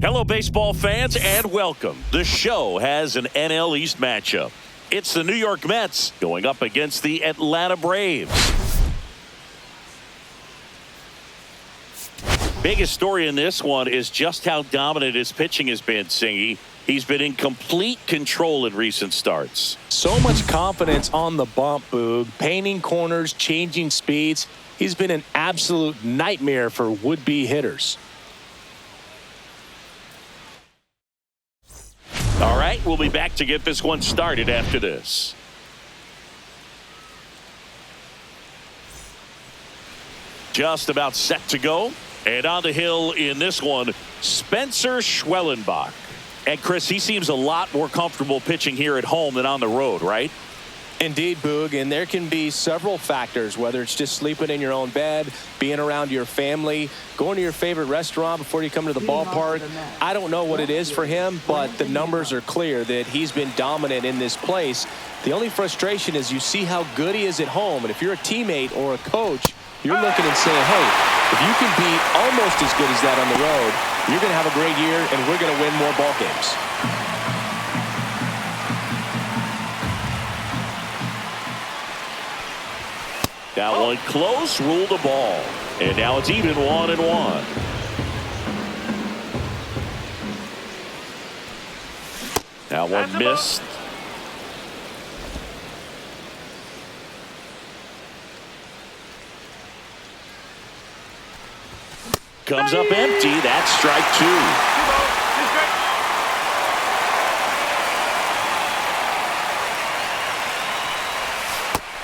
Hello, baseball fans, and welcome. The show has an NL East matchup. It's the New York Mets going up against the Atlanta Braves. Biggest story in this one is just how dominant his pitching has been, Singy. He's been in complete control in recent starts. So much confidence on the bump, Boog. Painting corners, changing speeds. He's been an absolute nightmare for would-be hitters. All right, we'll be back to get this one started after this. Just about set to go. And on the hill in this one, Schwellenbach. And Chris, he seems a lot more comfortable pitching here at home than on the road, right? Indeed, Boog, and there can be several factors, whether it's just sleeping in your own bed, being around your family, going to your favorite restaurant before you come to the ballpark. I don't know what it is for him, but the numbers are clear that he's been dominant in this place. The only frustration is you see how good he is at home, and if you're a teammate or a coach, you're looking and saying, hey, if you can be almost as good as that on the road, you're going to have a great year, and we're going to win more ball games. That one close, ruled the ball. And now it's even 1-1. That one missed. Comes up empty. That's strike two.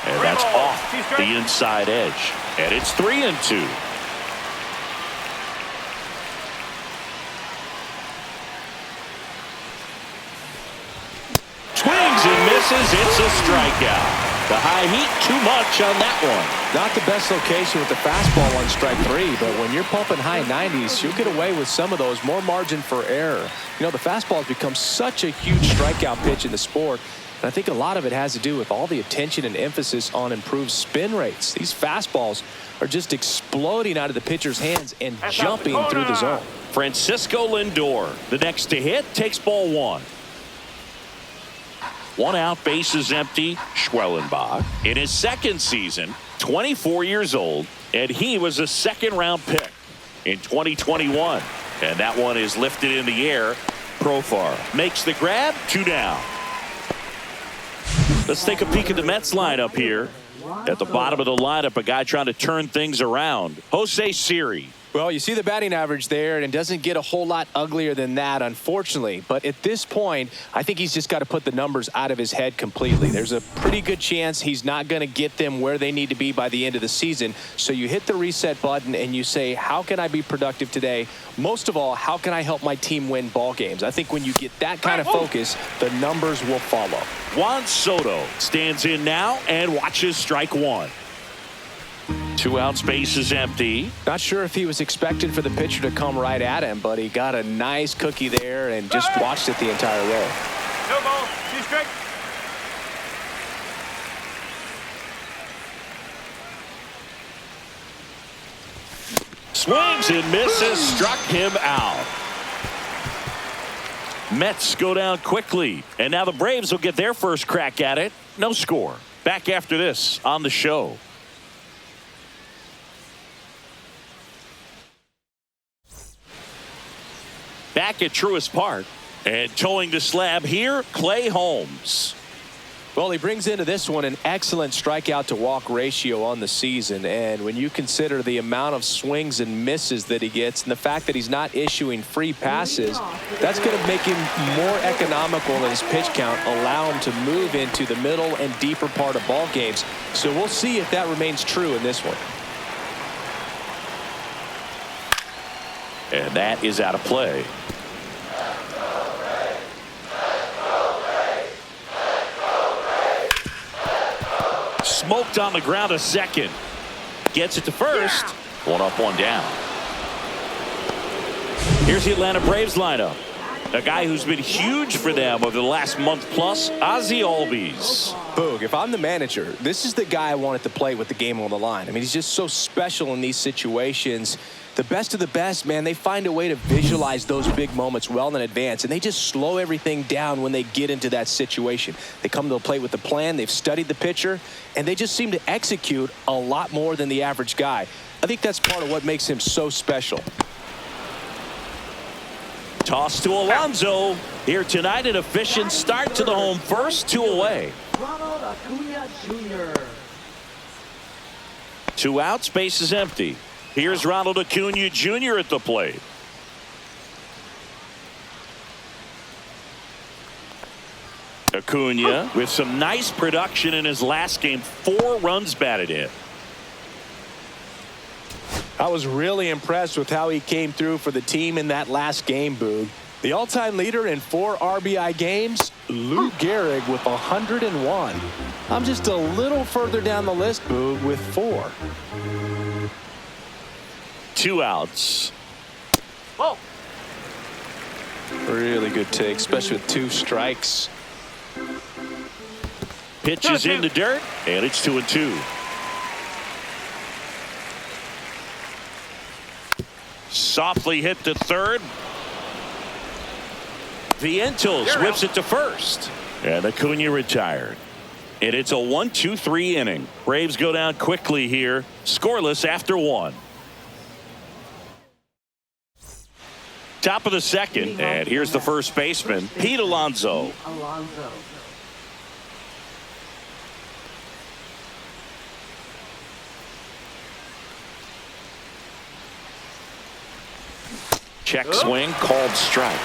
And that's off the inside edge. And it's 3-2. Swings and misses. It's a strikeout. The high heat, too much on that one. Not the best location with the fastball on strike three, but when you're pumping high 90s, you'll get away with some of those. More margin for error. You know, the fastball has become such a huge strikeout pitch in the sport. And I think a lot of it has to do with all the attention and emphasis on improved spin rates. These fastballs are just exploding out of the pitcher's hands and jumping through the zone. Francisco Lindor, the next to hit, takes ball one. One out, bases empty. Schwellenbach in his second season, 24 years old, and he was a second-round pick in 2021. And that one is lifted in the air. Profar makes the grab, 2 down. Let's take a peek at the Mets lineup here. At the bottom of the lineup, a guy trying to turn things around. Jose Siri. Well, you see the batting average there, and it doesn't get a whole lot uglier than that, unfortunately. But at this point, I think he's just got to put the numbers out of his head completely. There's a pretty good chance he's not going to get them where they need to be by the end of the season. So you hit the reset button and you say, how can I be productive today? Most of all, how can I help my team win ball games? I think when you get that kind of focus, the numbers will follow. Juan Soto stands in now and watches strike one. 2 outs, base is empty. Not sure if he was expecting for the pitcher to come right at him, but he got a nice cookie there and just watched it the entire way. No ball, 2 strike. Swings and misses, struck him out. Mets go down quickly, and now the Braves will get their first crack at it. No score. Back after this on the show. Back at Truist Park, and towing the slab here, Clay Holmes. Well, he brings into this one an excellent strikeout to walk ratio on the season, and when you consider the amount of swings and misses that he gets and the fact that he's not issuing free passes, that's going to make him more economical in his pitch count, allow him to move into the middle and deeper part of ball games. So we'll see if that remains true in this one. And that is out of play. Smoked on the ground, a second. Gets it to first. 1 up, 1 down. Here's the Atlanta Braves lineup. A guy who's been huge for them over the last month plus, Ozzie Albies. Boog, if I'm the manager, this is the guy I want at the plate with the game on the line. I mean, he's just so special in these situations. The best of the best, man, they find a way to visualize those big moments well in advance, and they just slow everything down when they get into that situation. They come to the plate with a plan, they've studied the pitcher, and they just seem to execute a lot more than the average guy. I think that's part of what makes him so special. Toss to Alonso. Here tonight, an efficient start to the home first, 2 away. Ronald Acuna Jr. 2 outs, base is empty. Here's Ronald Acuna Jr. at the plate. Acuna with some nice production in his last game. 4 runs batted in. I was really impressed with how he came through for the team in that last game, Boog. The all-time leader in 4 RBI games, Lou Gehrig with 101. I'm just a little further down the list, Boog, with 4. 2 outs. Whoa. Really good take, especially with 2 strikes. Pitches in the dirt, and it's 2-2. Softly hit to third. Vientos whips it to first. And Acuna retired. And it's a 1-2-3 inning. Braves go down quickly here, scoreless after 1. Top of the second, and here's the first baseman, Pete Alonso. Alonso. Check swing, called strike.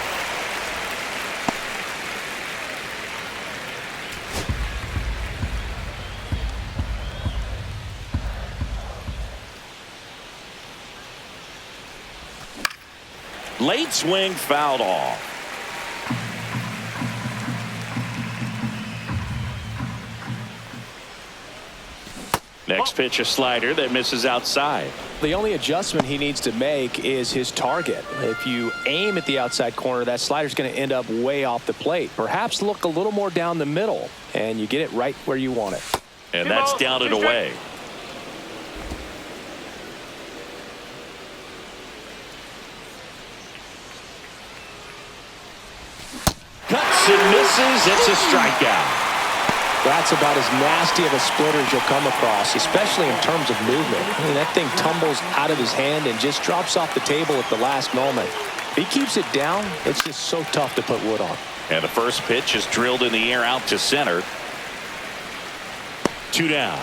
Late swing, fouled off. Next pitch, a slider that misses outside. The only adjustment he needs to make is his target. If you aim at the outside corner, that slider's going to end up way off the plate. Perhaps look a little more down the middle, and you get it right where you want it. And that's down and away. Cuts and misses. It's a strikeout. That's about as nasty of a splitter as you'll come across, especially in terms of movement. I mean, that thing tumbles out of his hand and just drops off the table at the last moment. If he keeps it down, it's just so tough to put wood on. And the first pitch is drilled in the air out to center. 2 down.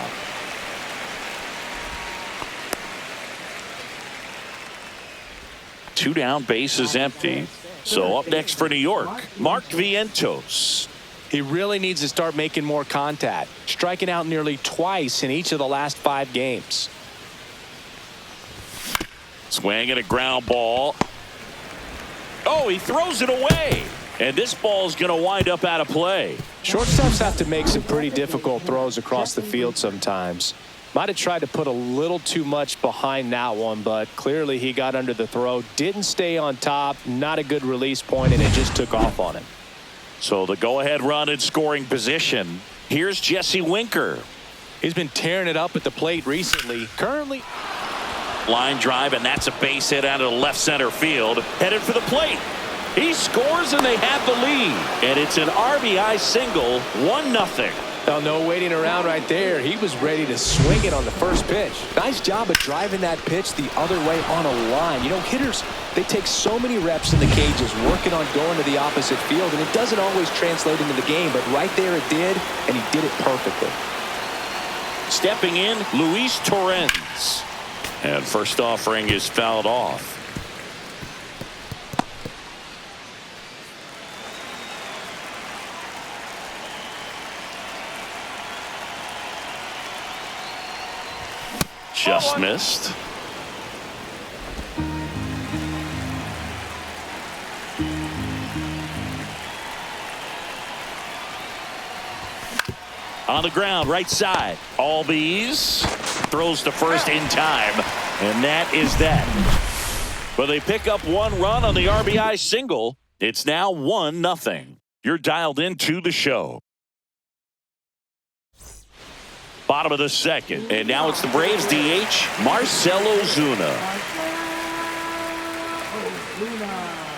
Two down, base is empty. So up next for New York, Mark Vientos. He really needs to start making more contact, striking out nearly twice in each of the last 5 games. Swing and a ground ball. Oh, he throws it away. And this ball is going to wind up out of play. Shortstops have to make some pretty difficult throws across the field sometimes. Might have tried to put a little too much behind that one, but clearly he got under the throw, didn't stay on top, not a good release point, and it just took off on him. So the go-ahead run in scoring position. Here's Jesse Winker. He's been tearing it up at the plate recently. Currently, Line drive, and that's a base hit out of the left center field. Headed for the plate. He scores, and they have the lead. And it's an RBI single, 1-0. oh, no waiting around right there. He was ready to swing it on the first pitch. Nice job of driving that pitch the other way on a line. You know, hitters, they take so many reps in the cages working on going to the opposite field, and it doesn't always translate into the game, but right there it did, and he did it perfectly. Stepping in, Luis Torrens. And first offering is fouled off. Just missed. On the ground, right side. Albies throws to first in time, and that is that. But they pick up 1 run on the RBI single. It's now 1-0. You're dialed into the show. Bottom of the second, and now it's the Braves DH, Marcell Ozuna. Ozuna.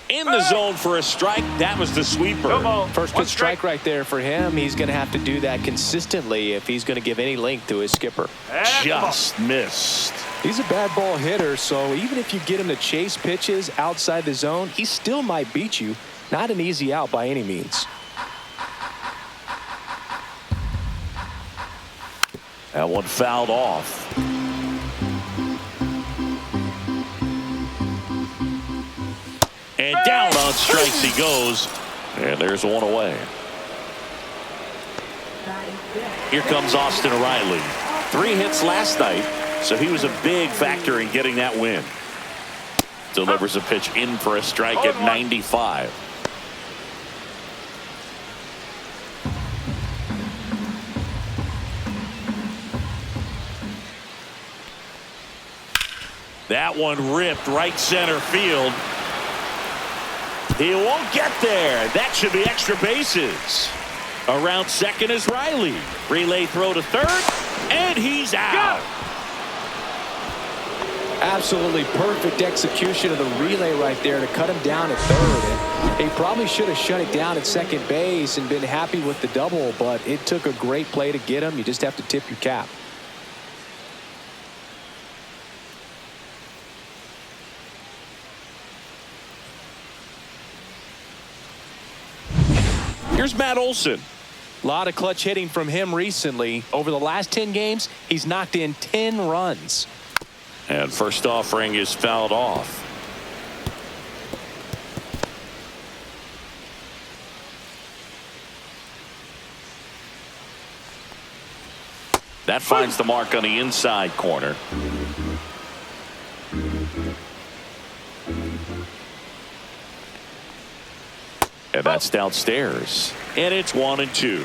In the zone for a strike. That was the sweeper. No ball. First One pitch strike right there for him. He's going to have to do that consistently if he's going to give any length to his skipper. That's the ball. Just missed. He's a bad ball hitter, so even if you get him to chase pitches outside the zone, he still might beat you. Not an easy out by any means. That one fouled off. And down on strikes he goes. And there's one away. Here comes Austin Riley. 3 hits last night, so he was a big factor in getting that win. Delivers a pitch in for a strike at 95. That one ripped right center field. He won't get there. That should be extra bases. Around second is Riley. Relay throw to third, and he's out. Absolutely perfect execution of the relay right there to cut him down at third. And he probably should have shut it down at second base and been happy with the double, but it took a great play to get him. You just have to tip your cap. Here's Matt Olson. A lot of clutch hitting from him recently. Over the last 10 games, he's knocked in 10 runs. And first offering is fouled off. That finds the mark on the inside corner. And that's downstairs. And it's 1-2.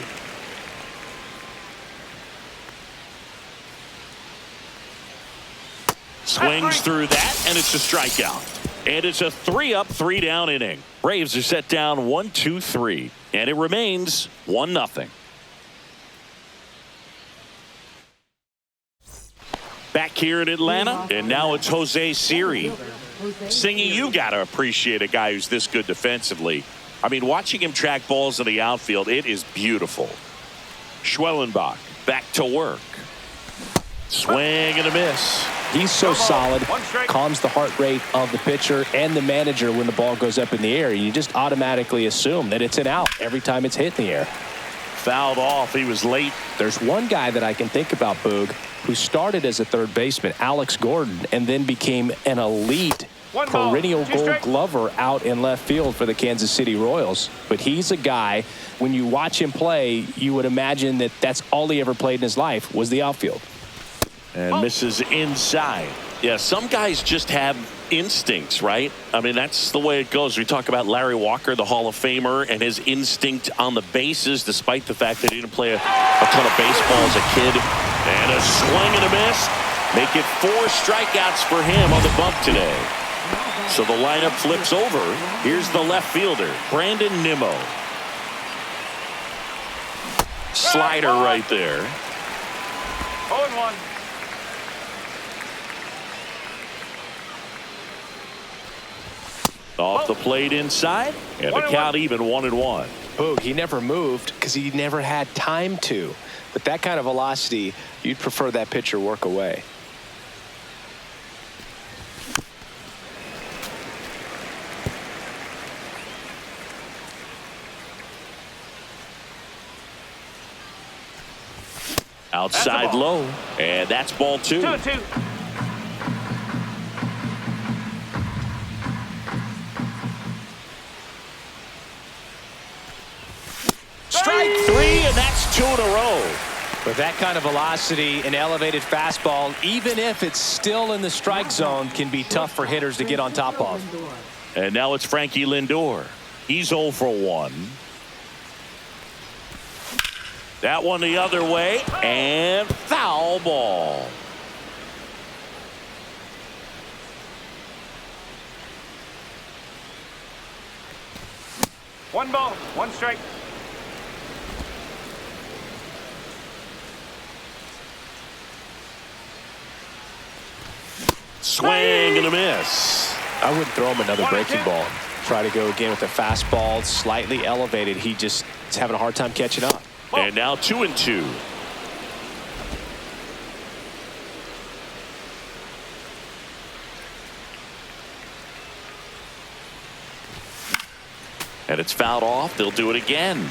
Swings through that, and it's a strikeout. And it's a 3-up, 3-down inning. Braves are set down 1-2-3. And it remains 1-0. Back here in Atlanta, and now it's Jose Siri. Singing, you got to appreciate a guy who's this good defensively. I mean, watching him track balls in the outfield, it is beautiful. Schwellenbach back to work. Swing and a miss. He's so solid, calms the heart rate of the pitcher and the manager when the ball goes up in the air. You just automatically assume that it's an out every time it's hit in the air. Fouled off. He was late. There's one guy that I can think about, Boog, who started as a third baseman, Alex Gordon, and then became an elite perennial Gold Glover out in left field for the Kansas City Royals. But he's a guy, when you watch him play, you would imagine that that's all he ever played in his life was the outfield. And misses inside. Yeah, some guys just have instincts, right? I mean, that's the way it goes. We talk about Larry Walker, the Hall of Famer, and his instinct on the bases, despite the fact that he didn't play a ton of baseball as a kid. And a swing and a miss. Make it 4 strikeouts for him on the bump today. So the lineup flips over. Here's the left fielder, Brandon Nimmo. Slider right there. 0-1. Off the plate inside, and the count even 1-1. Boog, he never moved because he never had time to. But that kind of velocity, you'd prefer that pitcher work away. Outside low, and that's ball 2. 2-2. Strike 3, and that's 2 in a row. With that kind of velocity, an elevated fastball, even if it's still in the strike zone, can be tough for hitters to get on top of. And now it's Frankie Lindor. He's 0 for 1. That one the other way, and foul ball. One ball, one strike. Swing and a miss. I wouldn't throw him another breaking ball. Try to go again with a fastball slightly elevated. He just is having a hard time catching up. And now 2-2. And it's fouled off. They'll do it again.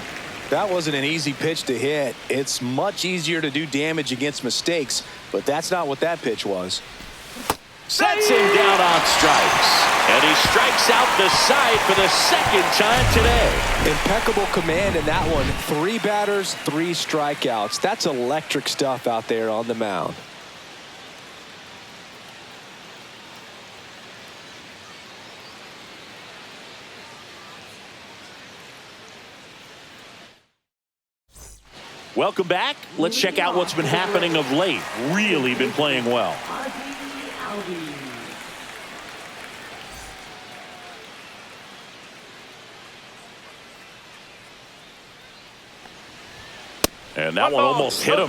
That wasn't an easy pitch to hit. It's much easier to do damage against mistakes, but that's not what that pitch was. Sets him down on strikes. And he strikes out the side for the second time today. Impeccable command in that one. 3 batters, 3 strikeouts. That's electric stuff out there on the mound. Welcome back. Let's check out what's been happening of late. Really been playing well. And that one almost hit him.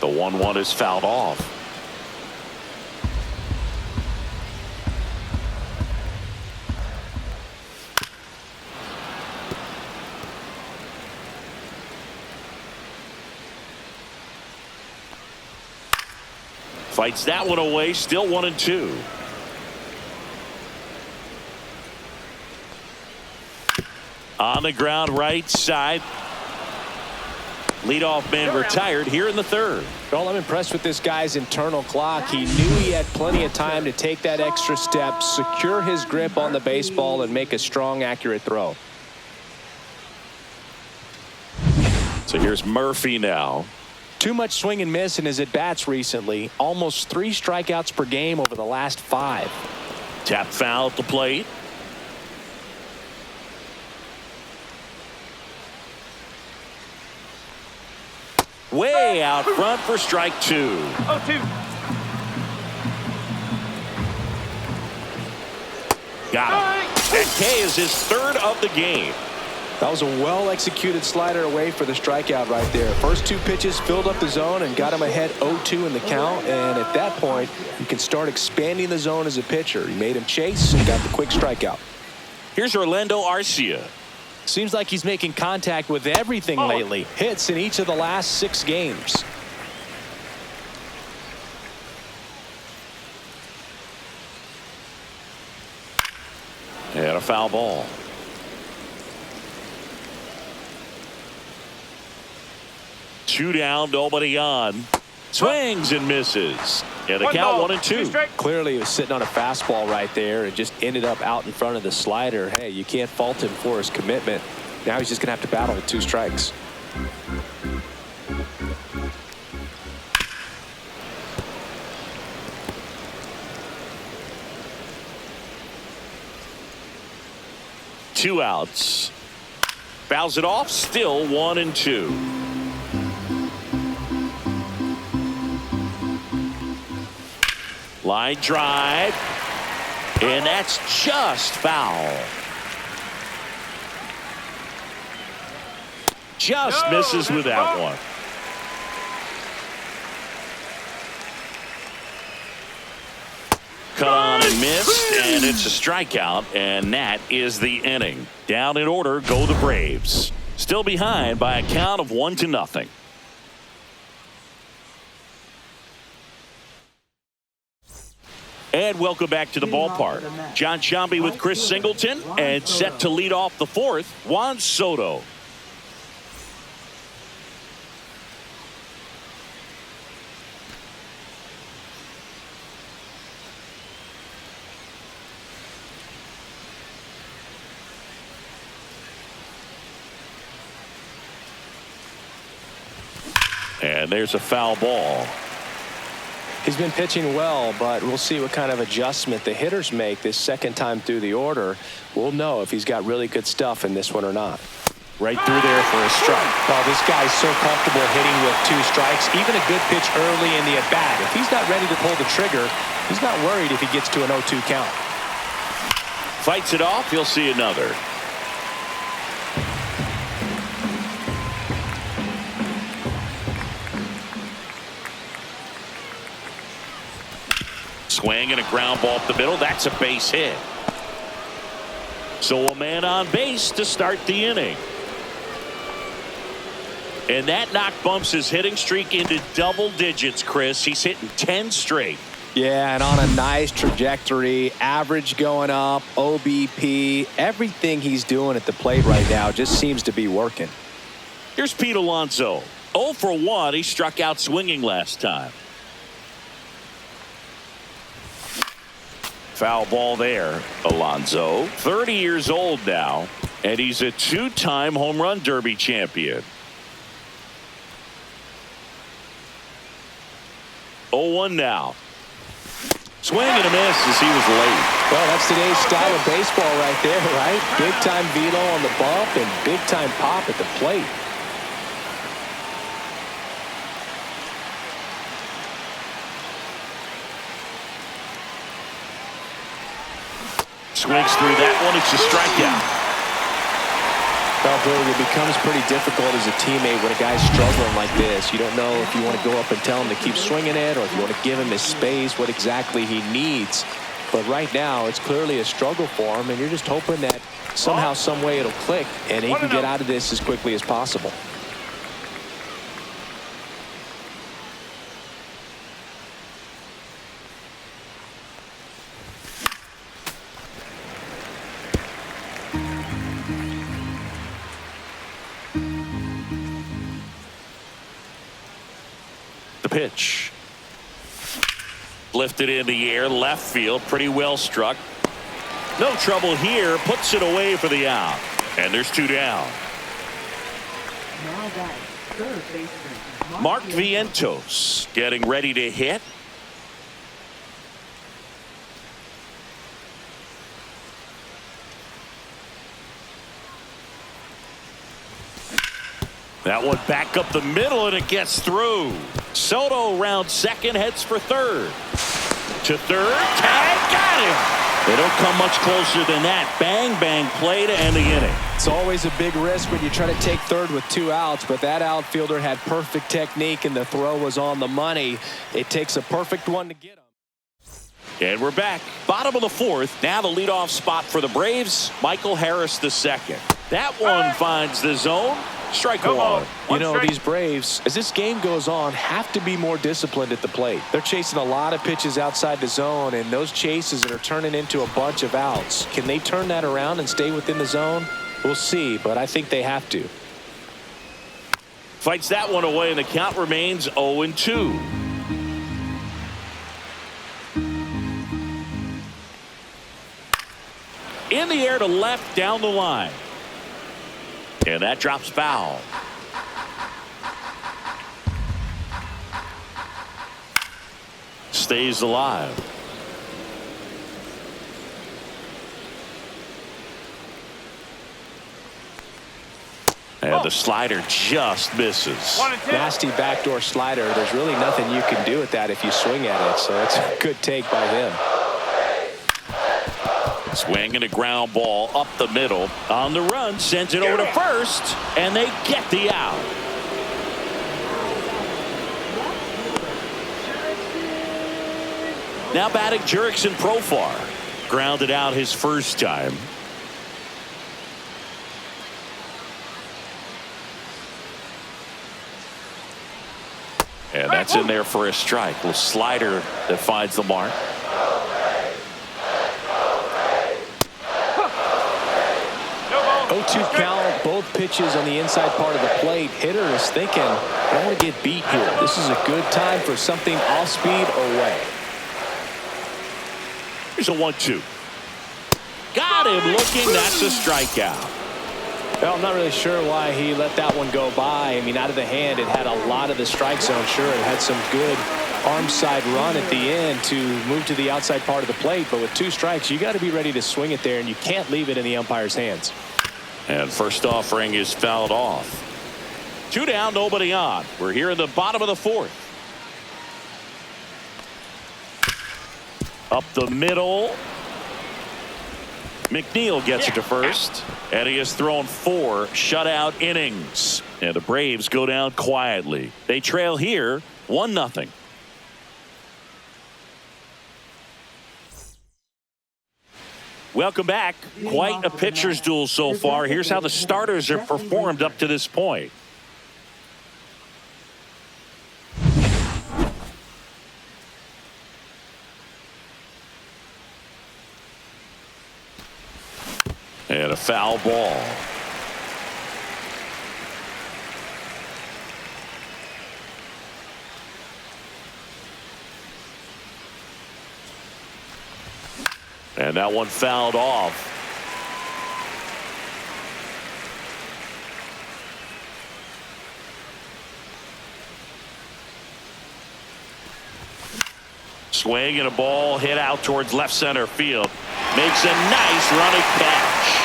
The 1-1 is fouled off. Fights that one away. Still 1-2. On the ground, right side. Leadoff man retired here in the third. Well, I'm impressed with this guy's internal clock. He knew he had plenty of time to take that extra step, secure his grip on the baseball, and make a strong, accurate throw. So here's Murphy now. Too much swing and miss in his at-bats recently. Almost 3 strikeouts per game over the last 5. Tap foul at the plate. Way out front for strike 2. 0-2. Got him. And K is his third of the game. That was a well-executed slider away for the strikeout right there. First 2 pitches filled up the zone and got him ahead 0-2 in the count. And at that point, you can start expanding the zone as a pitcher. He made him chase and got the quick strikeout. Here's Orlando Arcia. Seems like he's making contact with everything lately. Hits in each of the last 6 games. And a foul ball. Two down, nobody on. Swings and misses. And the count 1-2. Clearly he was sitting on a fastball right there and just ended up out in front of the slider. Hey, you can't fault him for his commitment. Now he's just going to have to battle with 2 strikes. Two outs. Fouls it off. Still 1-2. Line drive. And that's just foul. Just misses with that one. Cut on and missed, and it's a strikeout, and that is the inning. Down in order go the Braves. Still behind by a count of 1-0. And welcome back to the ballpark. John Sciambi with Chris Singleton, and set to lead off the 4th, Juan Soto. And there's a foul ball. He's been pitching well, but we'll see what kind of adjustment the hitters make this second time through the order. We'll know if he's got really good stuff in this one or not. Right through there for a strike. Well, this guy's so comfortable hitting with 2 strikes. Even a good pitch early in the at-bat. If he's not ready to pull the trigger, he's not worried if he gets to an 0-2 count. Fights it off. He'll see another. Swing and a ground ball up the middle. That's a base hit. So a man on base to start the inning. And that knock bumps his hitting streak into double digits, Chris. He's hitting 10 straight. Yeah, and on a nice trajectory. Average going up, OBP. Everything he's doing at the plate right now just seems to be working. Here's Pete Alonso. 0 for 1. He struck out swinging last time. Foul ball there. Alonso, 30 years old now, and he's a 2-time home run derby champion. 0-1 now. Swing and a miss as he was late. Well, that's today's style of baseball right there, right? Big time velo on the bump and big time pop at the plate. Swings through that one. It's a strikeout. Well, Boog, it becomes pretty difficult as a teammate when a guy's struggling like this. You don't know if you want to go up and tell him to keep swinging it or if you want to give him his space, what exactly he needs. But right now, it's clearly a struggle for him, and you're just hoping that somehow, some way it'll click, and he can get out of this as quickly as possible. Pitch. Lifted in the air, left field, pretty well struck. No trouble here, puts it away for the out. And there's 2 down. Now batting, third baseman Mark Vientos getting ready to hit. That one back up the middle, and it gets through. Soto around second, heads for third. To third, tag, got him. They don't come much closer than that. Bang, bang play to end the inning. It's always a big risk when you try to take third with 2 outs, but that outfielder had perfect technique, and the throw was on the money. It takes a perfect one to get him. And we're back. Bottom of the 4th. Now the leadoff spot for the Braves, Michael Harris II. That one finds the zone. Strike one. You know, these Braves, as this game goes on, have to be more disciplined at the plate. They're chasing a lot of pitches outside the zone, and those chases that are turning into a bunch of outs. Can they turn that around and stay within the zone? We'll see, but I think they have to. Fights that one away, and the count remains 0-2. In the air to left, down the line. And that drops foul. Stays alive. And the slider just misses. Nasty backdoor slider. There's really nothing you can do with that if you swing at it. So it's a good take by him. Swing and a ground ball up the middle. On the run, sends it over to first, and they get the out. Now batting Jurickson Profar. Grounded out his first time. And that's in there for a strike. A little slider that finds the mark. To count, both pitches on the inside part of the plate. Hitter is thinking, I don't want to get beat here. This is a good time for something off speed or way. Here's a 1-2. Got him looking. That's a strikeout. Well, I'm not really sure why he let that one go by. I mean, out of the hand, it had a lot of the strike zone. Sure, it had some good arm side run at the end to move to the outside part of the plate. But with 2 strikes, you got to be ready to swing it there, and you can't leave it in the umpire's hands. And first offering is fouled off. 2 down, nobody on. We're here in the bottom of the 4th. Up the middle. McNeil gets it to first. And he has thrown 4 shutout innings. And the Braves go down quietly. They trail here 1-0. Welcome back. Quite a pitcher's duel so far. Here's how the starters have performed up to this point. And a foul ball. And that one fouled off. Swing and a ball hit out towards left center field. Makes a nice running catch.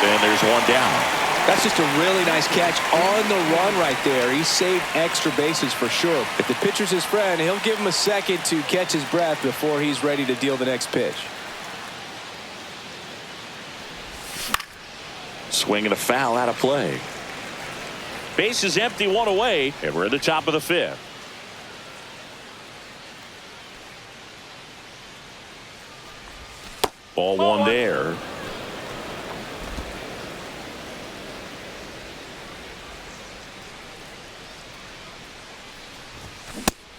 And there's one down. That's just a really nice catch on the run right there. He saved extra bases for sure. If the pitcher's his friend, he'll give him a second to catch his breath before he's ready to deal the next pitch. Swing and a foul out of play. Base is empty, 1 away, and we're at the top of the 5th. Ball 1 there.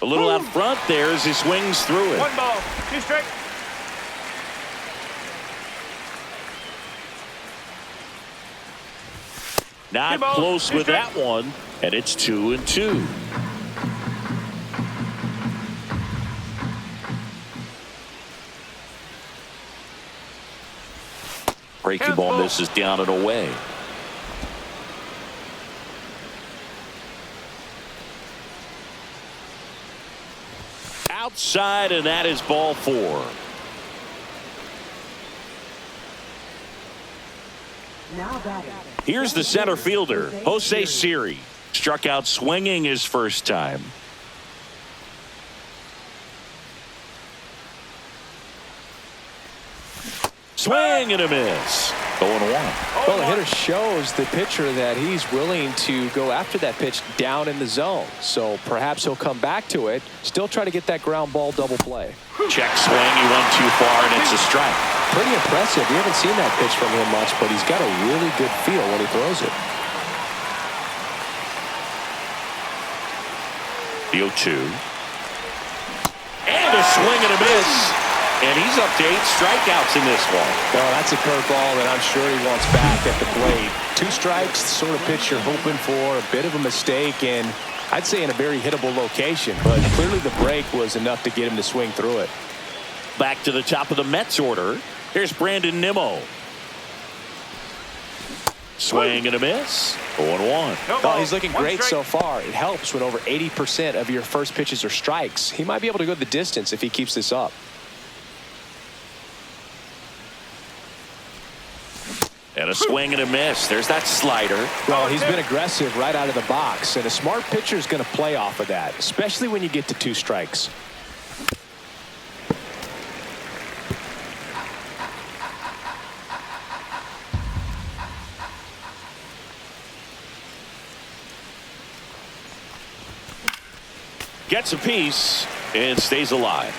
A little out front there as he swings through it. 1 ball, 2 strikes. Not close with that one, and it's 2-2. Breaking ball misses down and away. Outside, and that is ball 4. Now batting. Here's the center fielder, Jose Siri. Struck out swinging his first time. Swing and a miss. 0-1. Well, the hitter shows the pitcher that he's willing to go after that pitch down in the zone. So perhaps he'll come back to it, still try to get that ground ball double play. Check swing. He went too far, and it's a strike. Pretty impressive. We haven't seen that pitch from him much, but he's got a really good feel when he throws it. The 0-2. And a swing and a miss. And he's up to 8 strikeouts in this one. Well, that's a curveball that I'm sure he wants back at the plate. 2 strikes, the sort of pitch you're hoping for. A bit of a mistake, and I'd say in a very hittable location. But clearly the break was enough to get him to swing through it. Back to the top of the Mets order. Here's Brandon Nimmo. Swing and a miss. 0-1. Well, he's looking great so far. It helps when over 80% of your first pitches are strikes. He might be able to go the distance if he keeps this up. And a swing and a miss. There's that slider. Well, he's been aggressive right out of the box, and a smart pitcher is going to play off of that, especially when you get to 2 strikes. Gets a piece and stays alive.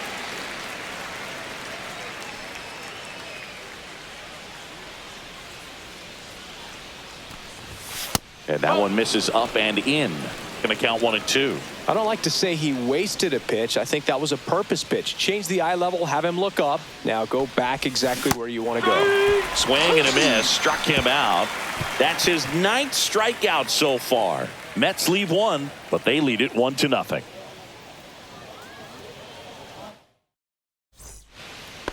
And that one misses up and in. Going to count 1-2. I don't like to say he wasted a pitch. I think that was a purpose pitch. Change the eye level, have him look up. Now go back exactly where you want to go. Swing and a miss. Struck him out. That's his 9th strikeout so far. Mets leave 1, but they lead it 1-0.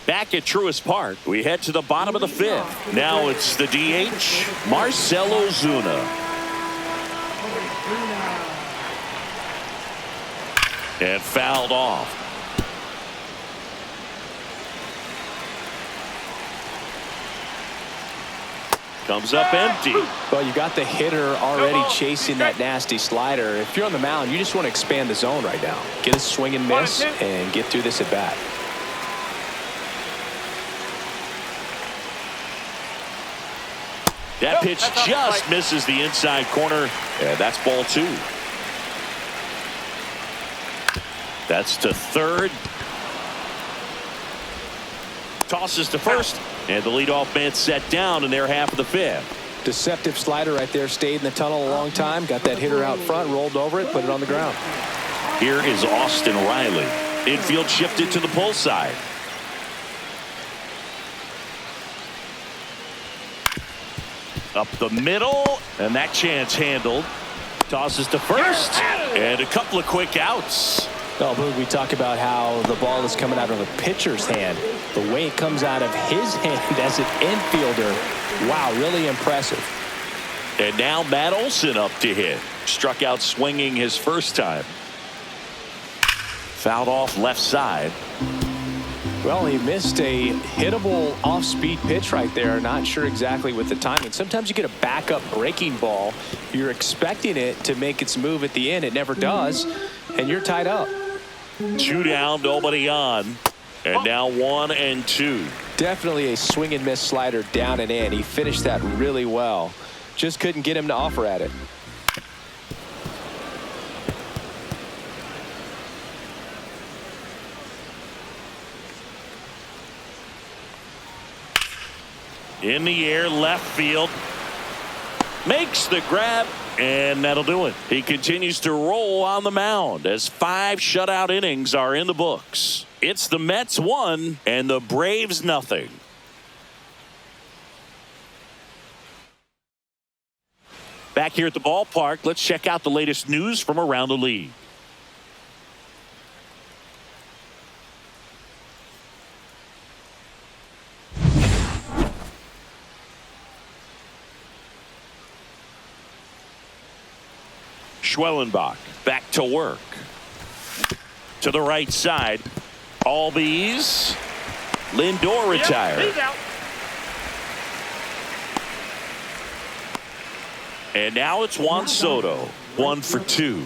Back at Truist Park, we head to the bottom of the 5th. Now it's the DH, Marcell Ozuna. And fouled off. Comes up empty. Well, you got the hitter already chasing that nasty slider. If you're on the mound, you just want to expand the zone right now. Get a swing and miss and get through this at bat. That pitch just misses the inside corner, and that's ball 2. That's to third. Tosses to first, and the leadoff man set down in their half of the 5th. Deceptive slider right there. Stayed in the tunnel a long time. Got that hitter out front, rolled over it, put it on the ground. Here is Austin Riley. Infield shifted to the pull side. Up the middle, and that chance handled. Tosses to first, and a couple of quick outs. Oh, Boog, we talk about how the ball is coming out of a pitcher's hand. The way it comes out of his hand as an infielder, wow, really impressive. And now Matt Olson up to hit. Struck out swinging his first time. Fouled off left side. Well, he missed a hittable off-speed pitch right there. Not sure exactly with the timing. Sometimes you get a backup breaking ball. You're expecting it to make its move at the end. It never does, and you're tied up. 2 down, nobody on. And now 1 and 2. Definitely a swing and miss slider down and in. He finished that really well. Just couldn't get him to offer at it. In the air, left field. Makes the grab, and that'll do it. He continues to roll on the mound as 5 shutout innings are in the books. It's the Mets 1 and the Braves nothing. Back here at the ballpark, let's check out the latest news from around the league. Schwellenbach back to work. To the right side. Albies. Lindor retired. He's out. And now it's Juan Soto. 1 for 2.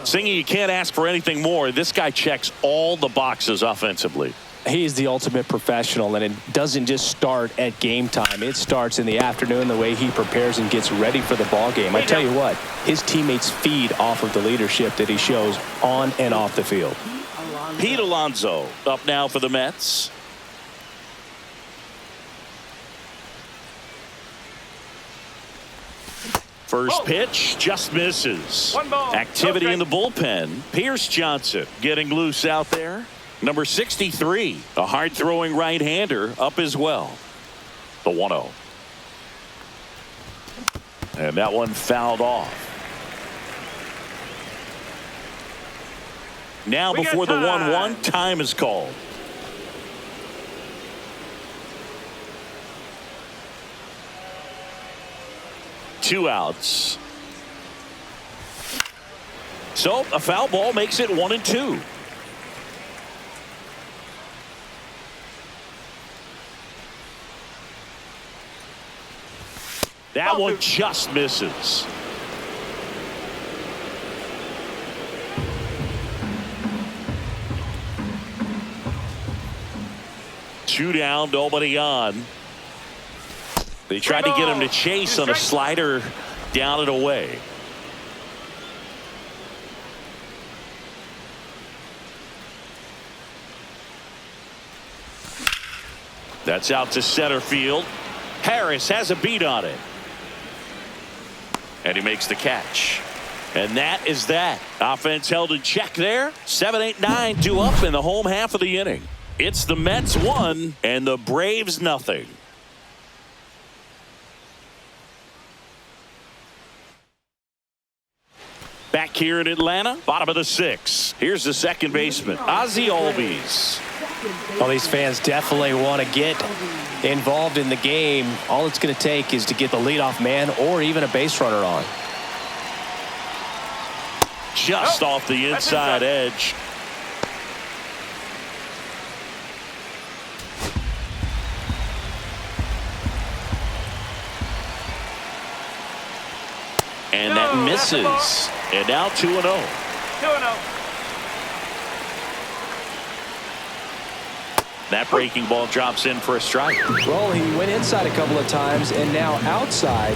Singy, you can't ask for anything more. This guy checks all the boxes offensively. He's the ultimate professional, and it doesn't just start at game time. It starts in the afternoon, the way he prepares and gets ready for the ball game. I tell you what, his teammates feed off of the leadership that he shows on and off the field. Pete Alonso up now for the Mets. First pitch just misses. Activity in the bullpen. Pierce Johnson getting loose out there. Number 63, a hard-throwing right-hander up as well. The 1-0. And that one fouled off. Now before the 1-1, time is called. Two outs. So a foul ball makes it 1 and 2. That one just misses. Two down, nobody on. They tried to get him to chase on a slider down and away. That's out to center field. Harris has a beat on it. And he makes the catch. And that is that. Offense held in check there. 7, 8, 9, 2 up in the home half of the inning. It's the Mets 1 and the Braves nothing. Back here in Atlanta, bottom of the 6th. Here's the second baseman, Ozzie Albies. Well, these fans definitely want to get involved in the game. All it's going to take is to get the leadoff man or even a base runner on. Just off the inside edge. And that misses. And now 2-0. 2-0. That breaking ball drops in for a strike. Well, he went inside a couple of times, and now outside.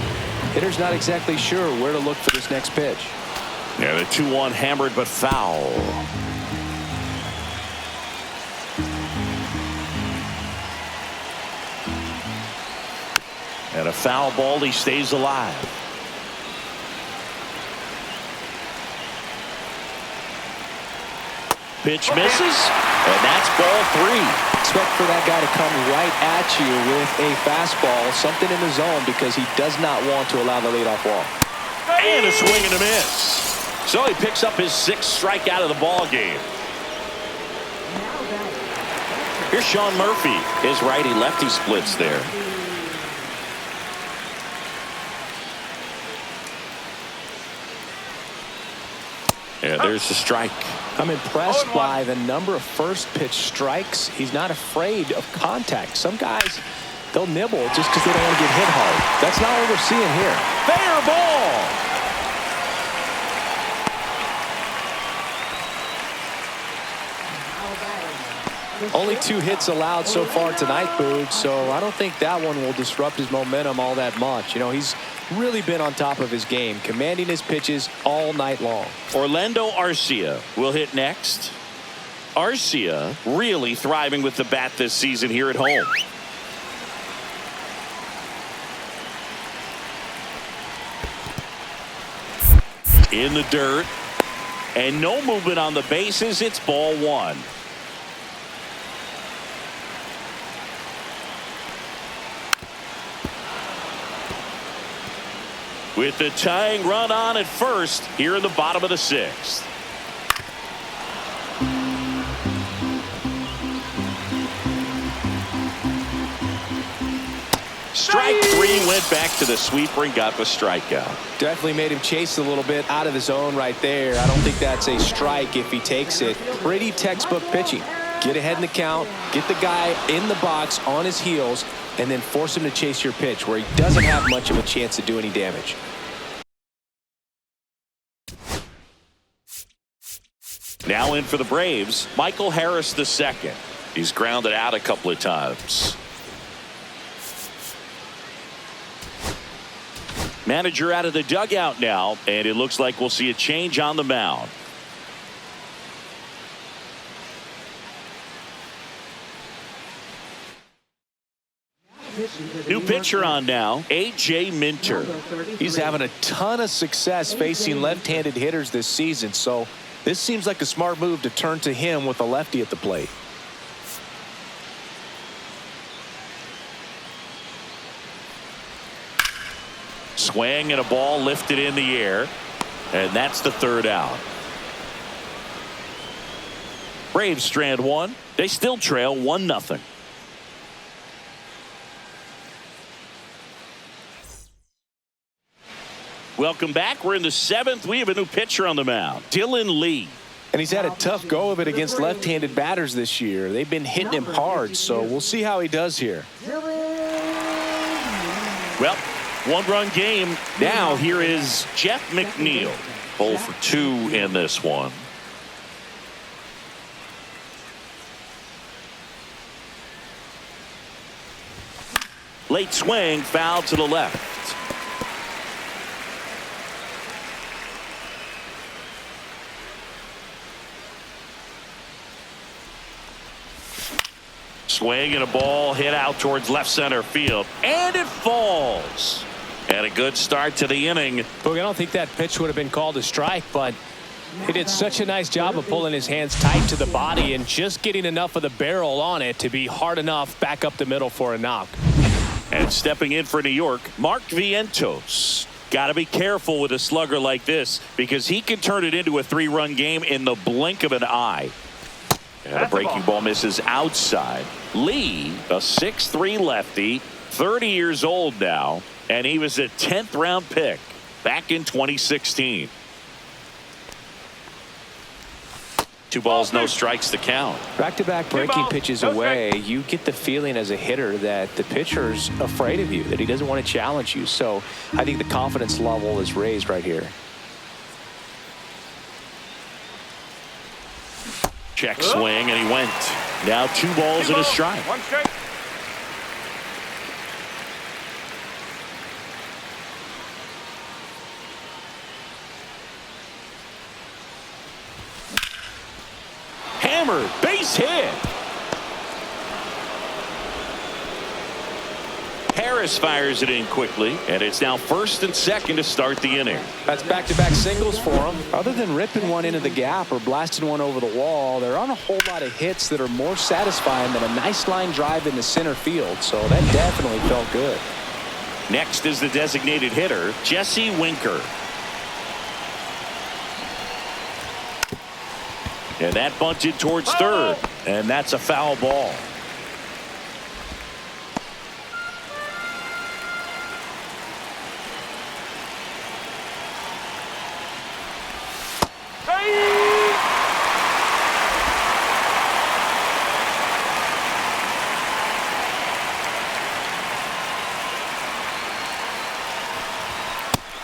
Hitter's not exactly sure where to look for this next pitch. Yeah, the 2-1 hammered but foul. And a foul ball, he stays alive. Pitch misses, and that's ball 3. Expect for that guy to come right at you with a fastball, something in the zone, because he does not want to allow the leadoff walk. And a swing and a miss. So he picks up his 6th strikeout of the ball game. Here's Sean Murphy. His righty-lefty splits there. Yeah, there's the strike. I'm impressed by the number of first pitch strikes. He's not afraid of contact. Some guys, they'll nibble just because they don't want to get hit hard. That's not what we're seeing here. Fair ball. Only 2 hits allowed so far tonight, Boog, so I don't think that one will disrupt his momentum all that much. You know, he's really been on top of his game, commanding his pitches all night long. Orlando Arcia will hit next. Arcia really thriving with the bat this season here at home. In the dirt. And no movement on the bases. It's ball 1. With the tying run on at first here in the bottom of the 6th. Strike 3, went back to the sweeper and got the strikeout. Definitely made him chase a little bit out of the zone right there. I don't think that's a strike if he takes it. Pretty textbook pitching. Get ahead in the count, get the guy in the box on his heels, and then force him to chase your pitch where he doesn't have much of a chance to do any damage. Now in for the Braves, Michael Harris II. He's grounded out a couple of times. Manager out of the dugout now, and it looks like we'll see a change on the mound. New pitcher on now, A.J. Minter. He's having a ton of success facing left-handed hitters this season, so this seems like a smart move to turn to him with a lefty at the plate. Swing and a ball lifted in the air, and that's the 3rd out. Braves strand 1. They still trail 1-0. Welcome back. We're in the 7th. We have a new pitcher on the mound, Dylan Lee. And he's had a tough go of it against left-handed batters this year. They've been hitting him hard, so we'll see how he does here. Well, 1-run game. Now here is Jeff McNeil. 0 for 2 in this one. Late swing, foul to the left. Swing and a ball hit out towards left center field, and it falls. And a good start to the inning. Boog, I don't think that pitch would have been called a strike, but he did such a nice job of pulling his hands tight to the body and just getting enough of the barrel on it to be hard enough back up the middle for a knock. And stepping in for New York, Mark Vientos. Got to be careful with a slugger like this because he can turn it into a 3-run game in the blink of an eye. And a breaking ball misses outside. Lee, a 6'3" lefty, 30 years old now, and he was a 10th round pick back in 2016. 2 balls, no strikes to count. Back-to-back breaking pitches away, you get the feeling as a hitter that the pitcher's afraid of you, that he doesn't want to challenge you. So I think the confidence level is raised right here. Check swing, and he went. Now 2 balls and a strike. 1 strike. Hammered, base hit. Harris fires it in quickly, and it's now 1st and 2nd to start the inning. That's back-to-back singles for him. Other than ripping one into the gap or blasting one over the wall, there aren't a whole lot of hits that are more satisfying than a nice line drive in the center field. So that definitely felt good. Next is the designated hitter, Jesse Winker. And that bunted towards third, and that's a foul ball.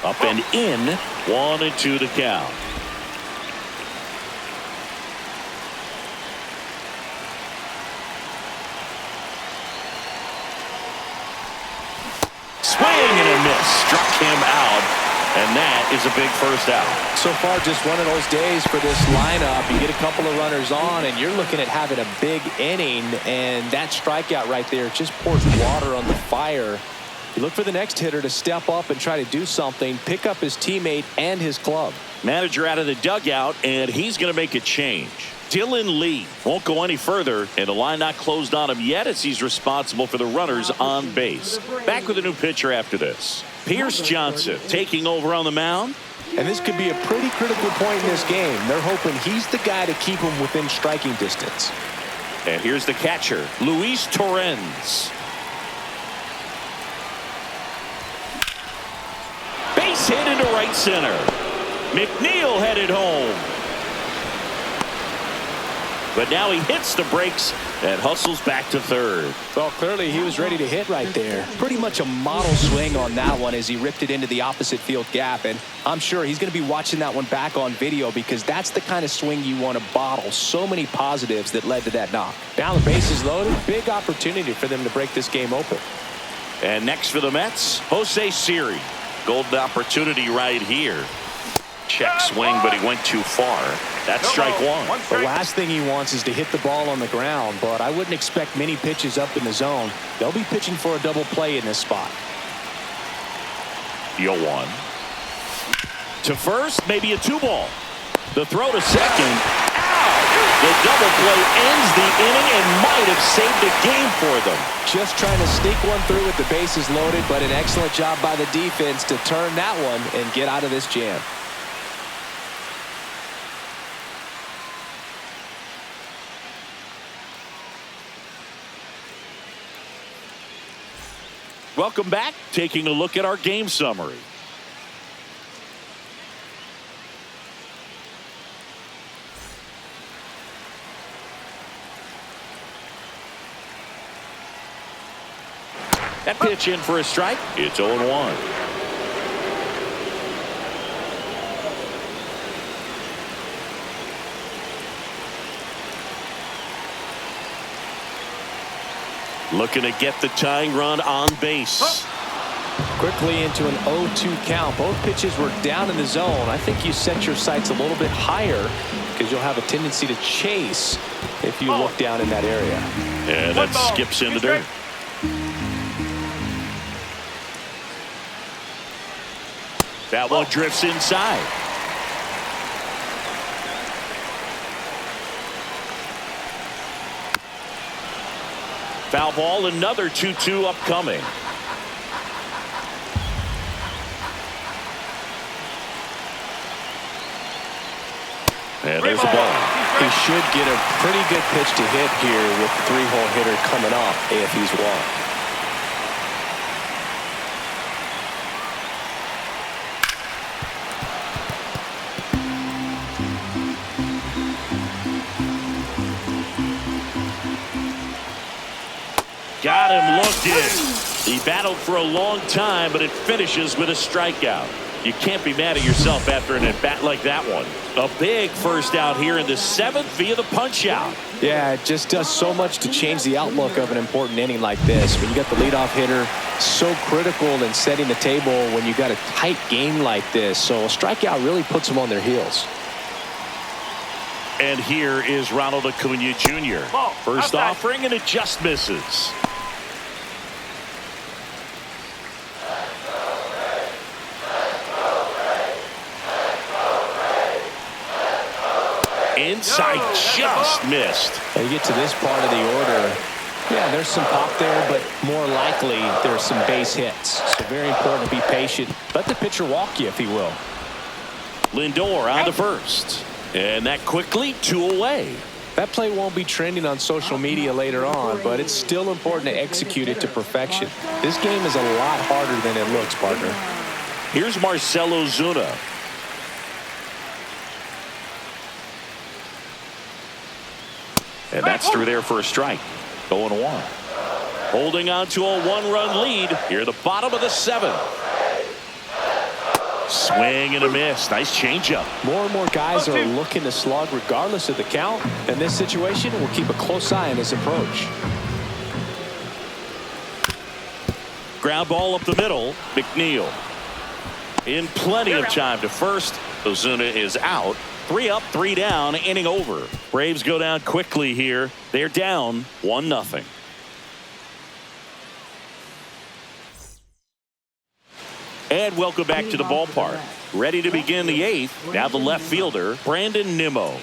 Up and in, 1-2 to count. Swing and a miss, struck him out, and that is a big first out. So far, just one of those days for this lineup. You get a couple of runners on, and you're looking at having a big inning, and that strikeout right there just pours water on the fire. You look for the next hitter to step up and try to do something, pick up his teammate and his club. Manager out of the dugout, and he's going to make a change. Dylan Lee won't go any further, and the line not closed on him yet as he's responsible for the runners on base. Back with a new pitcher after this. Pierce Johnson taking over on the mound. And this could be a pretty critical point in this game. They're hoping he's the guy to keep him within striking distance. And here's the catcher, Luis Torrens. Base hit into right center. McNeil headed home. But now he hits the brakes and hustles back to third. Well, clearly he was ready to hit right there. Pretty much a model swing on that one as he ripped it into the opposite field gap. And I'm sure he's going to be watching that one back on video because that's the kind of swing you want to bottle. So many positives that led to that knock. Now the bases loaded. Big opportunity for them to break this game open. And next for the Mets, Jose Siri. Golden opportunity right here. Check swing, but he went too far. That's strike one. The last thing he wants is to hit the ball on the ground, but I wouldn't expect many pitches up in the zone. They'll be pitching for a double play in this spot. 0-1. To first, maybe a 2-ball. The throw to second. The double play ends the inning and might have saved the game for them. Just trying to sneak one through with the bases loaded, but an excellent job by the defense to turn that one and get out of this jam. Welcome back. Taking a look at our game summary. That pitch in for a strike. It's 0-1. Looking to get the tying run on base. Quickly into an 0-2 count. Both pitches were down in the zone. I think you set your sights a little bit higher because you'll have a tendency to chase if you look down in that area. And that skips into dirt. That one drifts inside. Foul ball, another 2-2 upcoming. And there's the ball. He should get a pretty good pitch to hit here with the three-hole hitter coming off if he's walked. Got him looking. He battled for a long time, but it finishes with a strikeout. You can't be mad at yourself after an at-bat like that one. A big first out here in the 7th via the punch-out. Yeah, it just does so much to change the outlook of an important inning like this. When you got the leadoff hitter, so critical in setting the table when you got a tight game like this. So a strikeout really puts them on their heels. And here is Ronald Acuna Jr. First offering, and it just misses. Inside, just missed. When you get to this part of the order, yeah, there's some pop there, but more likely there's some base hits. So very important to be patient. Let the pitcher walk you, if he will. Lindor on the first. And that quickly 2 away. That play won't be trending on social media later on, but it's still important to execute it to perfection. This game is a lot harder than it looks, partner. Here's Marcell Ozuna. And that's through there for a strike. 0-1. Holding on to a 1-run lead here at the bottom of the 7th. Swing and a miss. Nice changeup. More and more guys are looking to slug regardless of the count. In this situation, we'll keep a close eye on his approach. Ground ball up the middle. McNeil in plenty of time to first. Ozuna is out. 3 up, 3 down, inning over. Braves go down quickly here. They're down 1-0. And welcome back to the ballpark. Ready to begin the 8th. Now the left fielder, Brandon Nimmo.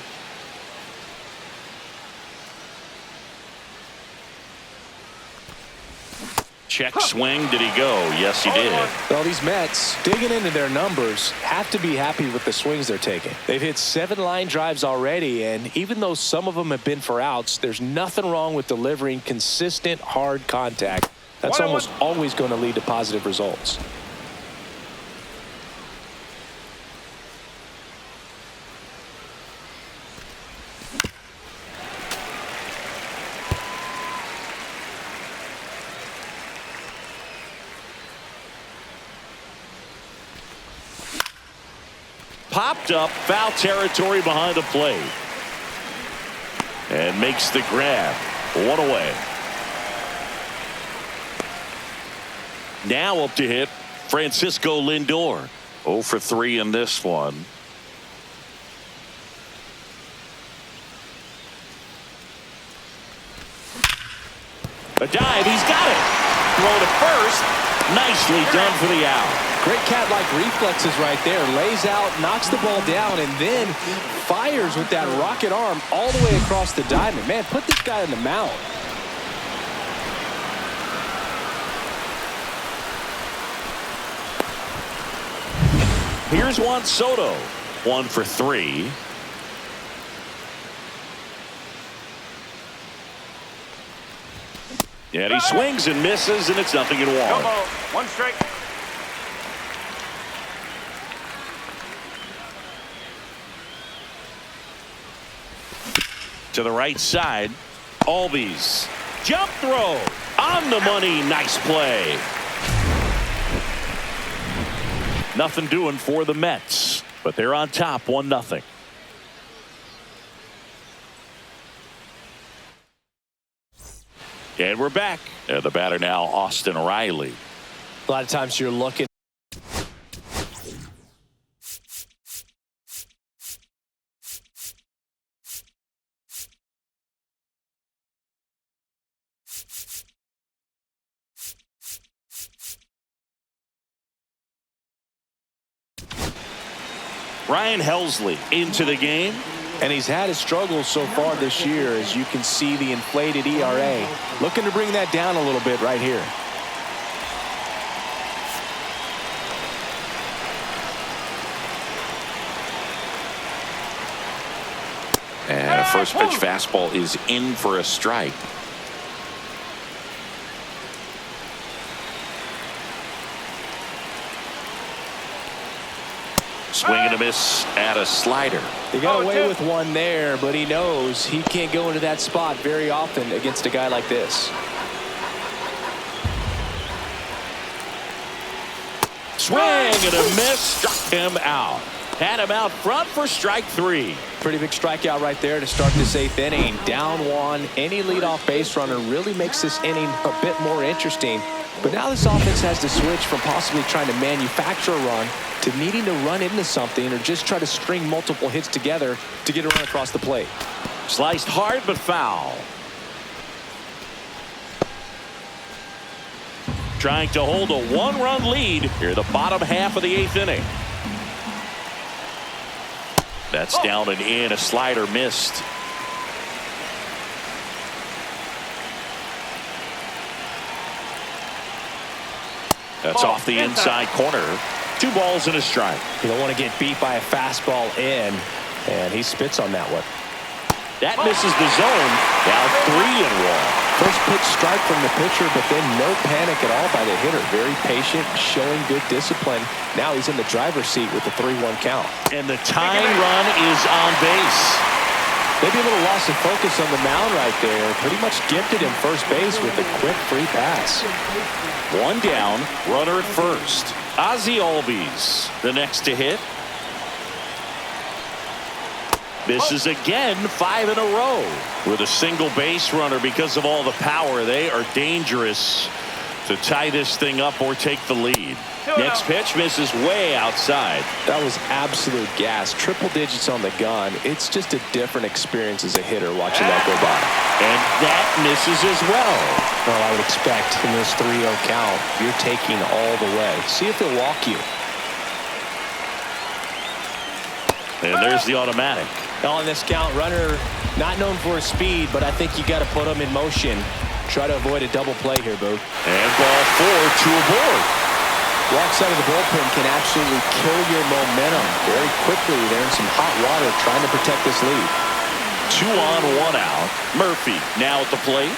Check swing. Did he go? Yes, he did. Well, these Mets, digging into their numbers, have to be happy with the swings they're taking. They've hit 7 line drives already, and even though some of them have been for outs, there's nothing wrong with delivering consistent, hard contact. That's almost always going to lead to positive results. Popped up, foul territory behind the plate. And makes the grab. 1 away. Now up to hit Francisco Lindor. 0 for 3 in this one. A dive, he's got it. Throw to first. Nicely done for the out. Great cat-like reflexes right there. Lays out, knocks the ball down, and then fires with that rocket arm all the way across the diamond. Man, put this guy in the mound. Here's Juan Soto. 1 for 3. And he swings and misses, and it's 0-1. 1 strike. To the right side, Albies. Jump throw on the money. Nice play. Nothing doing for the Mets, but they're on top 1-0. And we're back. The batter now, Austin Riley. A lot of times you're looking. Ryan Helsley into the game. And he's had his struggles so far this year, as you can see the inflated ERA. Looking to bring that down a little bit right here. And a first pitch fastball is in for a strike. Swing and a miss at a slider. He got away with one there, but he knows he can't go into that spot very often against a guy like this. Swing and a miss. Struck him out. Had him out front for strike 3. Pretty big strikeout right there to start this 8th inning. Down 1. Any leadoff base runner really makes this inning a bit more interesting. But now this offense has to switch from possibly trying to manufacture a run to needing to run into something or just try to string multiple hits together to get a run across the plate. Sliced hard but foul. Trying to hold a 1-run lead here the bottom half of the 8th inning. That's down and in. A slider missed. That's off the inside corner. 2 balls and a strike. You don't want to get beat by a fastball in, and he spits on that one. That misses the zone. Now 3-1. First pitch strike from the pitcher, but then no panic at all by the hitter. Very patient, showing good discipline. Now he's in the driver's seat with the 3-1 count. And the tying run is on base. Maybe a little loss of focus on the mound right there. Pretty much gifted him first base with a quick free pass. 1 down, runner at first. Ozzie Albies, the next to hit. Misses again, 5 in a row. With a single base runner, because of all the power, they are dangerous to tie this thing up or take the lead. Next pitch misses way outside. That was absolute gas. Triple digits on the gun. It's just a different experience as a hitter watching that go by. And that misses as well. Well, I would expect in this 3-0 count, you're taking all the way. See if he'll walk you. And there's the automatic. On this count, runner not known for his speed, but I think you got to put him in motion. Try to avoid a double play here, Boo. And ball 4 to aboard. Wrong side of the bullpen can absolutely kill your momentum very quickly. They're in some hot water trying to protect this lead. 2 on, 1 out. Murphy now at the plate.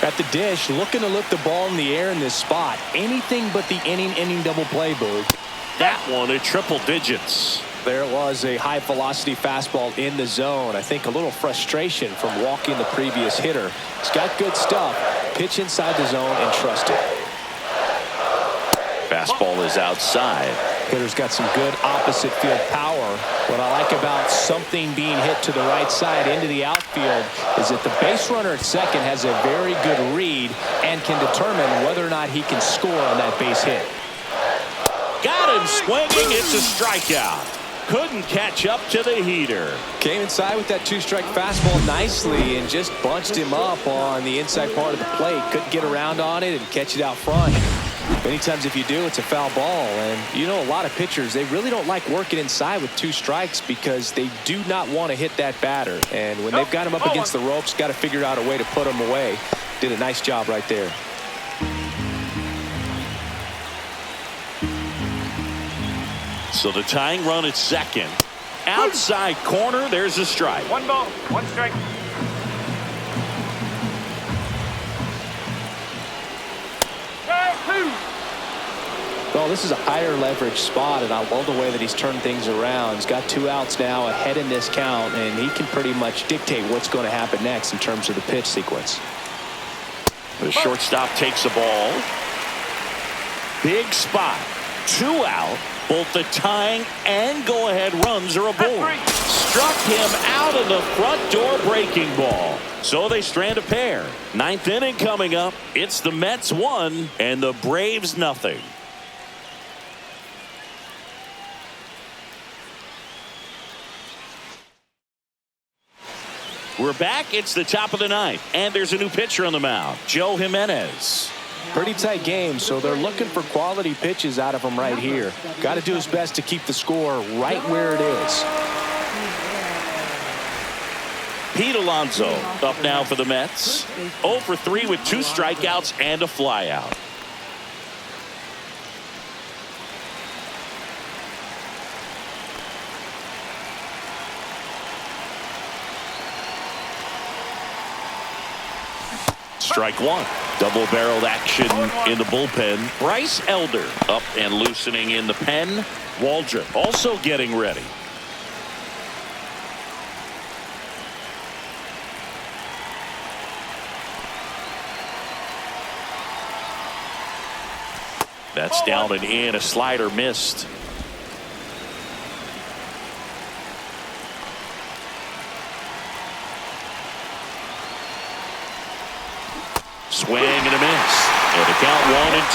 At the dish, looking to lift the ball in the air in this spot. Anything but the inning double play, Boo. That one at triple digits. There it was, a high velocity fastball in the zone. I think a little frustration from walking the previous hitter. He's got good stuff. Pitch inside the zone and trust it. Fastball is outside. Hitter's got some good opposite field power. What I like about something being hit to the right side into the outfield is that the base runner at second has a very good read and can determine whether or not he can score on that base hit. Got him swinging. It's a strikeout. Couldn't catch up to the heater. Came inside with that 2-strike fastball nicely and just bunched him up on the inside part of the plate. Couldn't get around on it and catch it out front. Many times if you do, it's a foul ball. And you know, a lot of pitchers, they really don't like working inside with 2 strikes because they do not want to hit that batter. And when they've got him up against the ropes, got to figure out a way to put him away. Did a nice job right there. So the tying run at second. Outside corner, there's a strike. 1 ball, 1 strike. Well, this is a higher leverage spot, and I love the way that he's turned things around. He's got 2 outs now ahead in this count, and he can pretty much dictate what's going to happen next in terms of the pitch sequence. The shortstop takes a ball. Big spot. 2 out. Both the tying and go-ahead runs are aboard. Struck him out of the front door breaking ball. So they strand a pair. 9th inning coming up. It's the Mets 1 and the Braves nothing. We're back. It's the top of the 9th, and there's a new pitcher on the mound, Joe Jimenez. Pretty tight game, so they're looking for quality pitches out of him right here. Got to do his best to keep the score right where it is. Pete Alonso up now for the Mets. 0 for 3 with 2 strikeouts and a flyout. Strike 1. Double-barreled action in the bullpen. Bryce Elder up and loosening in the pen. Waldrop also getting ready. That's down and in. A slider missed. Swing and a miss. And the count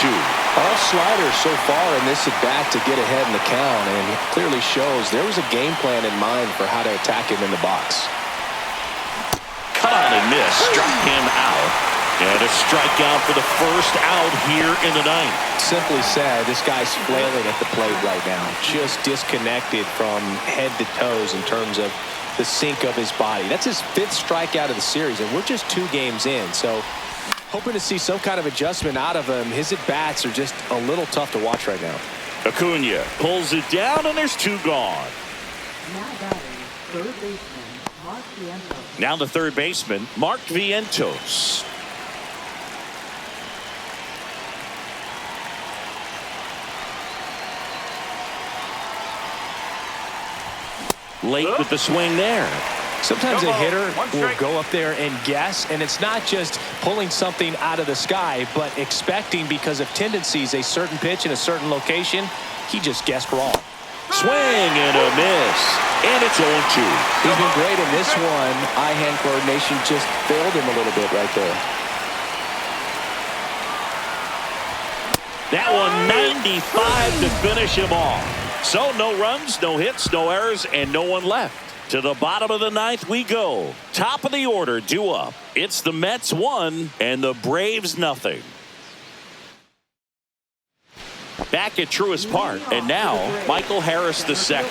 1-2. All sliders so far in this at-bat to get ahead in the count, and it clearly shows there was a game plan in mind for how to attack him in the box. Cut on and miss. Struck him out. And a strikeout for the first out here in the ninth. Simply said, this guy's flailing at the plate right now. Just disconnected from head to toes in terms of the sink of his body. That's his 5th strikeout of the series, and we're just 2 games in. So hoping to see some kind of adjustment out of him. His at-bats are just a little tough to watch right now. Acuna pulls it down, and there's 2 gone. Now batting, third baseman, Mark Vientos. Now the third baseman, Mark Vientos. Late with the swing there. Sometimes a hitter will go up there and guess, and it's not just pulling something out of the sky, but expecting, because of tendencies, a certain pitch in a certain location. He just guessed wrong. Swing and a miss. And it's 0-2. He's been great in this one. Eye-hand coordination just failed him a little bit right there. That one 95 to finish him off. So no runs, no hits, no errors, and no one left. To the bottom of the ninth we go. Top of the order due up. It's the Mets 1 and the Braves nothing. Back at Truist Park, and now Michael Harris II.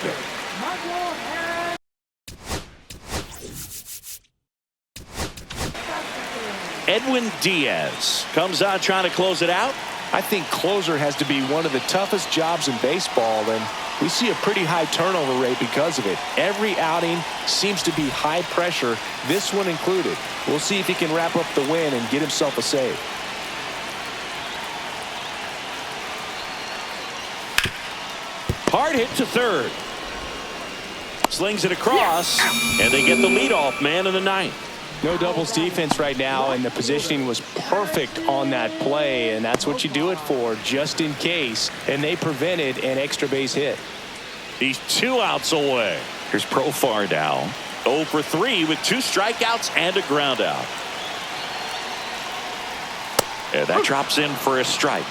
Edwin Diaz comes on trying to close it out. I think closer has to be one of the toughest jobs in baseball, and we see a pretty high turnover rate because of it. Every outing seems to be high pressure, this one included. We'll see if he can wrap up the win and get himself a save. Hard hit to third. Slings it across, and they get the leadoff man in the ninth. No doubles defense right now, and the positioning was perfect on that play, and that's what you do it for, just in case. And they prevented an extra base hit. He's 2 outs away. Here's Profar now. 0 for 3 with 2 strikeouts and a ground out. And that drops in for a strike.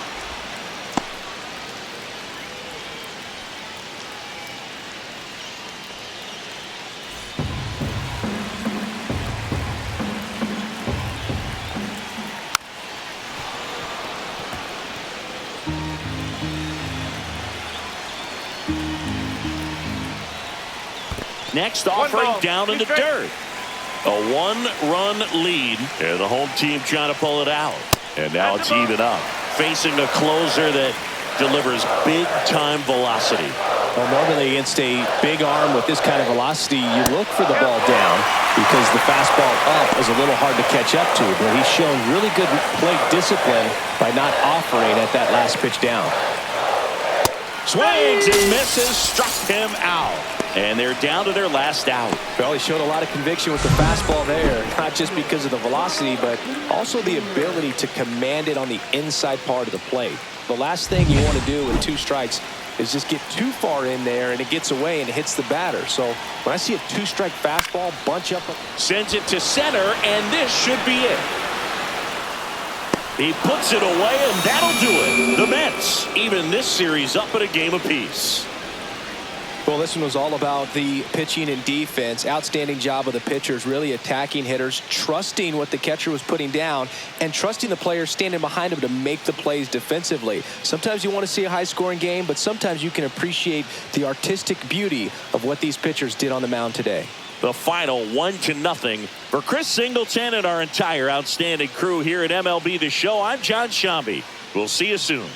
Next offering down in the dirt. A 1-run lead, and the home team trying to pull it out. And now it's even up. Facing a closer that delivers big-time velocity. Well, normally against a big arm with this kind of velocity, you look for the ball down because the fastball up is a little hard to catch up to. But he's shown really good plate discipline by not offering at that last pitch down. Swings and misses, struck him out. And they're down to their last out. Well, he showed a lot of conviction with the fastball there, not just because of the velocity, but also the ability to command it on the inside part of the plate. The last thing you want to do with 2 strikes is just get too far in there and it gets away and hits the batter. So when I see a 2-strike fastball bunch up, sends it to center, and this should be it. He puts it away, and that'll do it. The Mets even this series up at a game apiece. Well, this one was all about the pitching and defense. Outstanding job of the pitchers, really attacking hitters, trusting what the catcher was putting down, and trusting the players standing behind him to make the plays defensively. Sometimes you want to see a high-scoring game, but sometimes you can appreciate the artistic beauty of what these pitchers did on the mound today. The final 1-0 for Chris Singleton and our entire outstanding crew here at MLB The Show. I'm John Shambi. We'll see you soon.